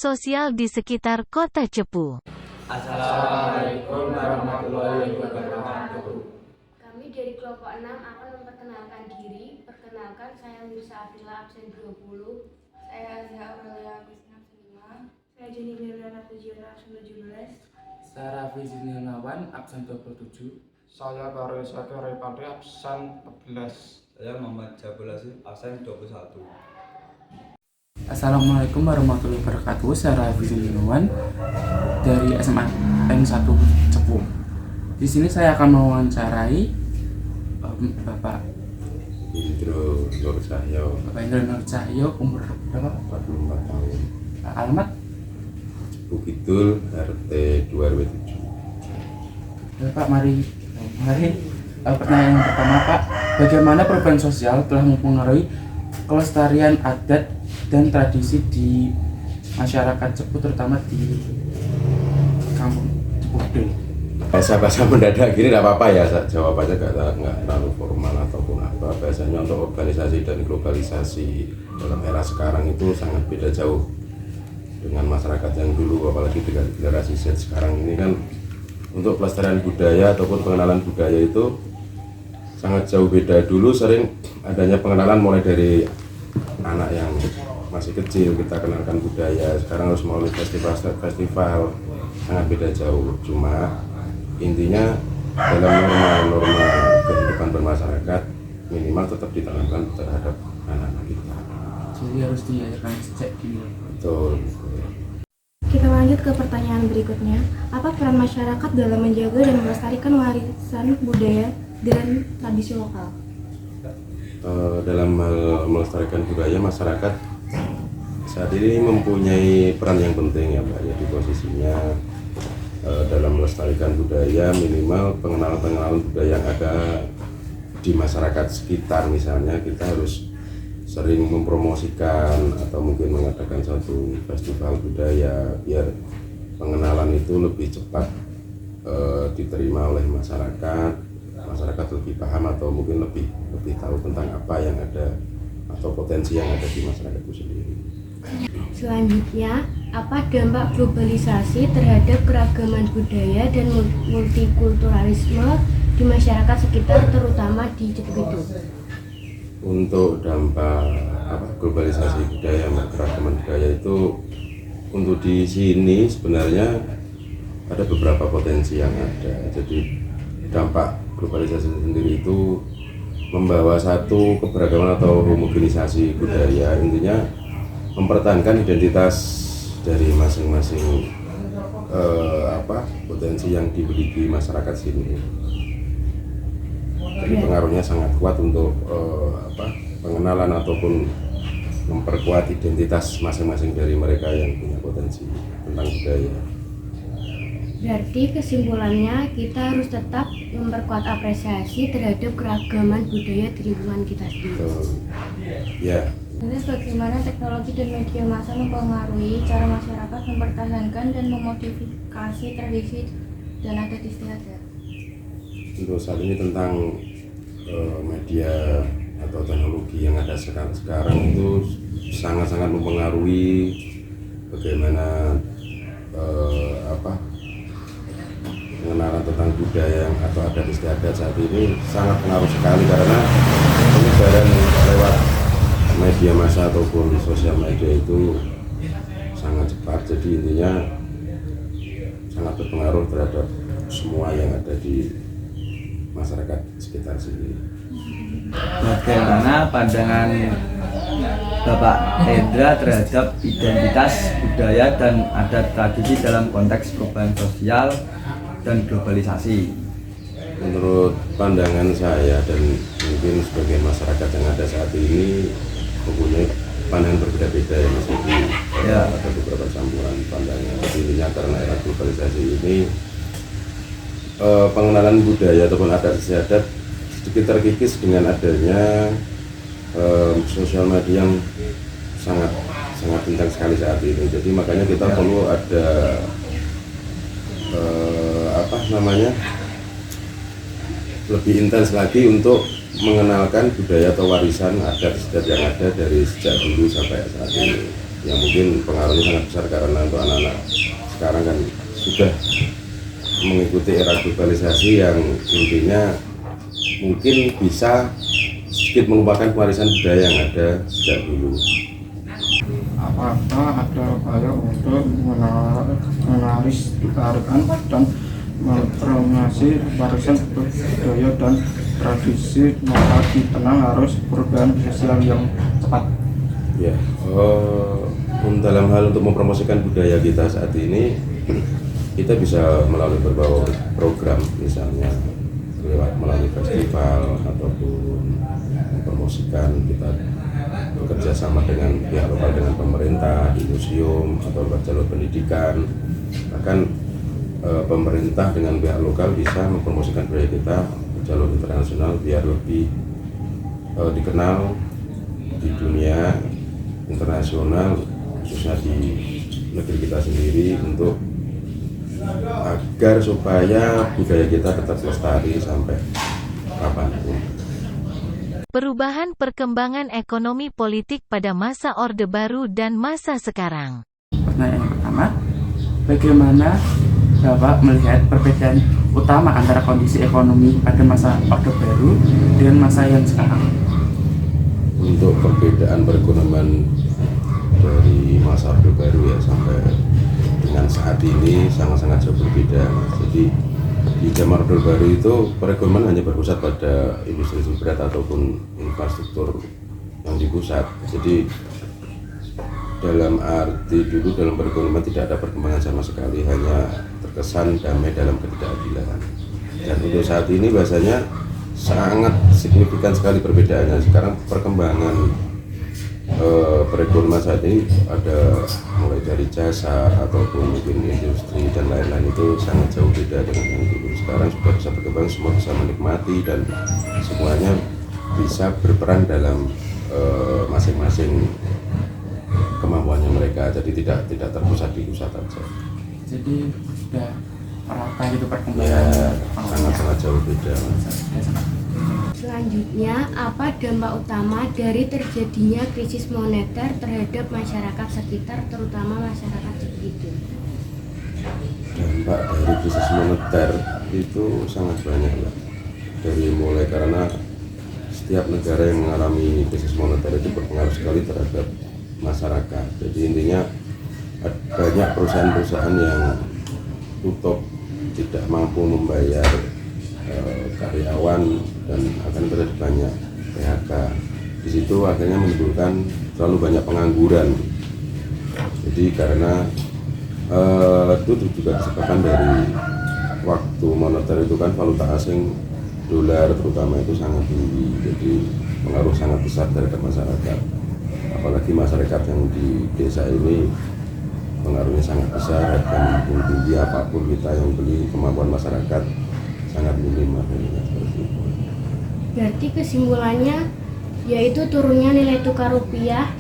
sosial di sekitar Kota Cepu. Assalamualaikum warahmatullahi wabarakatuh. Kami dari kelompok 6 akan memperkenalkan diri. Perkenalkan, saya Mirsa Afila absen 20. Saya Azza Aurelia Agustina absen 5. Saya Jenny Melana Pujiana absen 17. Saya Raffi Zinawan absen 27. Saya Tari Sakir Ripati absen 14. Saya Muhammad Jabul Aziz absen 21. Assalamualaikum warahmatullahi wabarakatuh. Saya Raffi Zinawan dari SMA N1 Cepu. Di sini saya akan mewawancarai Bapak Indro Nur Cahyo, Bapak Indro Nur Cahyo, umur berapa? 44 tahun, Alamat? Cepu Kidul, RT 2RW7. Pak, mari pertanyaan yang pertama, Pak. Bagaimana perubahan sosial telah mempengaruhi kelestarian adat dan tradisi di masyarakat Cepu, terutama di kampung Cepu Kidul? Bahasa-bahasa mendadak gini tidak apa-apa ya, jawabannya nggak terlalu formal ataupun apa. Biasanya untuk organisasi dan globalisasi dalam era sekarang itu sangat beda jauh dengan masyarakat yang dulu, apalagi dengan generasi Z sekarang ini kan. Untuk pelestarian budaya ataupun pengenalan budaya itu sangat jauh beda. Dulu sering adanya pengenalan mulai dari anak yang masih kecil, kita kenalkan budaya. Sekarang harus melalui festival, sangat beda jauh. Cuma intinya dalam norma kehidupan bermasyarakat minimal tetap ditanamkan terhadap anak-anak kita. Jadi harus diajarkan sejak dini. Betul. Kita lanjut ke pertanyaan berikutnya. Apa peran masyarakat dalam menjaga dan melestarikan warisan budaya dan tradisi lokal? Dalam hal melestarikan budaya, masyarakat saat ini mempunyai peran yang penting ya Mbak, ya, di posisinya dalam melestarikan budaya, minimal pengenalan budaya yang ada di masyarakat sekitar. Misalnya kita harus sering mempromosikan atau mungkin mengadakan satu festival budaya biar pengenalan itu lebih cepat diterima oleh masyarakat lebih paham atau mungkin lebih tahu tentang apa yang ada atau potensi yang ada di masyarakat itu sendiri. Selanjutnya, apa dampak globalisasi terhadap keragaman budaya dan multikulturalisme di masyarakat sekitar, terutama di Cepu Kidul? Untuk dampak globalisasi budaya, keragaman budaya itu untuk di sini sebenarnya ada beberapa potensi yang ada. Jadi dampak globalisasi sendiri itu membawa satu keberagaman atau homogenisasi budaya, intinya mempertahankan identitas dari masing-masing potensi yang dimiliki masyarakat sini. Jadi pengaruhnya sangat kuat untuk pengenalan ataupun memperkuat identitas masing-masing dari mereka yang punya potensi tentang budaya. Berarti kesimpulannya kita harus tetap memperkuat apresiasi terhadap keragaman budaya di lingkungan kita sendiri. Ya. Lantas bagaimana teknologi dan media massa mempengaruhi cara masyarakat mempertahankan dan memodifikasi tradisi dan adat istiadat? Untuk saat ini tentang media atau teknologi yang ada sekarang itu sangat-sangat mempengaruhi bagaimana pengenalan tentang budaya atau adat istiadat saat ini sangat pengaruh sekali karena penyebaran lewat media massa ataupun sosial media itu sangat cepat. Jadi intinya sangat berpengaruh terhadap semua yang ada di masyarakat sekitar sini. Bagaimana pandangan Bapak Hendra terhadap identitas budaya dan adat tradisi dalam konteks perubahan sosial dan globalisasi? Menurut pandangan saya dan mungkin sebagian masyarakat yang ada saat ini mempunyai pandangan berbeda-beda ya Mas Edi. Ada beberapa campuran pandangan. Intinya karena era globalisasi ini pengenalan budaya ataupun adat istiadat sedikit terkikis dengan adanya sosial media yang sangat kencang sekali saat ini. Jadi makanya kita perlu ada lebih intens lagi untuk mengenalkan budaya atau warisan adat istiadat yang ada dari sejak dulu sampai saat ini. yang mungkin pengaruhnya sangat besar karena untuk anak-anak sekarang kan sudah mengikuti era globalisasi yang intinya mungkin bisa sedikit melupakan warisan budaya yang ada sejak dulu. Apakah ada upaya untuk melestarikan dan mempromosi warisan budaya dan tradisi maka di tengah arus perubahan sosial yang cepat? Ya, dalam hal untuk mempromosikan budaya kita saat ini, kita bisa melalui berbagai program, misalnya melalui festival ataupun mempromosikan. Kita bekerja sama dengan pihak lokal, dengan pemerintah di museum atau jalur pendidikan. Bahkan pemerintah dengan pihak lokal bisa mempromosikan budaya kita ke jalur internasional biar lebih dikenal di dunia internasional, khususnya di negeri kita sendiri, untuk agar supaya budaya kita tetap lestari sampai kapanpun. Perubahan perkembangan ekonomi politik pada masa Orde Baru dan masa sekarang. Pertanyaan yang pertama, bagaimana Bapak melihat perbedaan utama antara kondisi ekonomi pada masa Orde Baru dengan masa yang sekarang? Untuk perbedaan perekonomian dari masa Orde Baru ya sampai dengan saat ini sangat-sangat jauh berbeda. Jadi di zaman Orde Baru itu perekonomian hanya berpusat pada industri berat ataupun infrastruktur yang di pusat. Jadi dalam arti dulu dalam perekonomian tidak ada perkembangan sama sekali, hanya terkesan damai dalam ketidakadilan. Dan untuk saat ini bahasanya sangat signifikan sekali perbedaannya. Sekarang perkembangan perekonomian saat ini ada mulai dari jasa ataupun mungkin industri dan lain-lain, itu sangat jauh beda dengan yang dulu. Sekarang sudah bisa berkembang, semua bisa menikmati dan semuanya bisa berperan dalam masing-masing kemampuannya mereka. Jadi tidak terpusat di pusat saja. Jadi sudah merata gitu perkembangan. Ya, sangat-sangat jauh beda. Selanjutnya, apa dampak utama dari terjadinya krisis moneter terhadap masyarakat sekitar, terutama masyarakat segitu? Dampak dari krisis moneter itu sangat banyak lah. Dari mulai karena setiap negara yang mengalami krisis moneter itu berpengaruh sekali terhadap masyarakat. Jadi intinya banyak perusahaan-perusahaan yang tutup, tidak mampu membayar karyawan, dan akan terjadi banyak PHK. Di situ akhirnya menimbulkan terlalu banyak pengangguran. Jadi karena itu juga disebabkan dari waktu moneter itu kan valuta asing dolar terutama itu sangat tinggi, jadi pengaruh sangat besar terhadap masyarakat. Apalagi masyarakat yang di desa ini pengaruhnya sangat besar, dan tinggi apapun kita yang beli, kemampuan masyarakat sangat minim. Berarti kesimpulannya yaitu turunnya nilai tukar rupiah.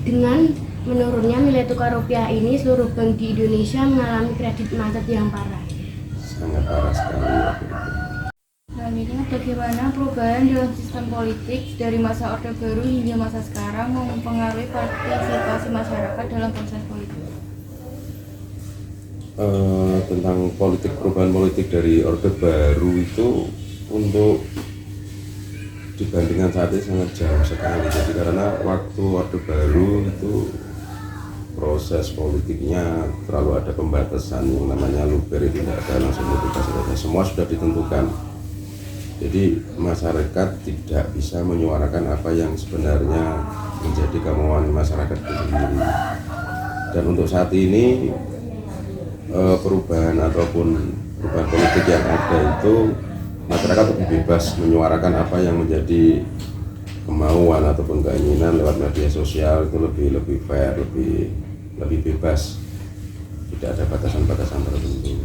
Dengan menurunnya nilai tukar rupiah ini, seluruh bank di Indonesia mengalami kredit macet yang parah. Sangat parah sekali. Selanjutnya, bagaimana perubahan dalam sistem politik dari masa Orde Baru hingga masa sekarang mempengaruhi partisipasi masyarakat dalam proses politik? Tentang perubahan politik dari Orde Baru itu untuk dibandingkan saat ini sangat jauh sekali. Jadi karena waktu Orde Baru itu proses politiknya terlalu ada pembatasan, yang namanya luber itu tidak ada, langsung bebas saja, semua sudah ditentukan. Jadi masyarakat tidak bisa menyuarakan apa yang sebenarnya menjadi kemauan masyarakat itu sendiri. Dan untuk saat ini perubahan politik yang ada itu, masyarakat lebih bebas menyuarakan apa yang menjadi kemauan ataupun keinginan lewat media sosial. Itu lebih fair, lebih bebas, tidak ada batasan-batasan tertentu.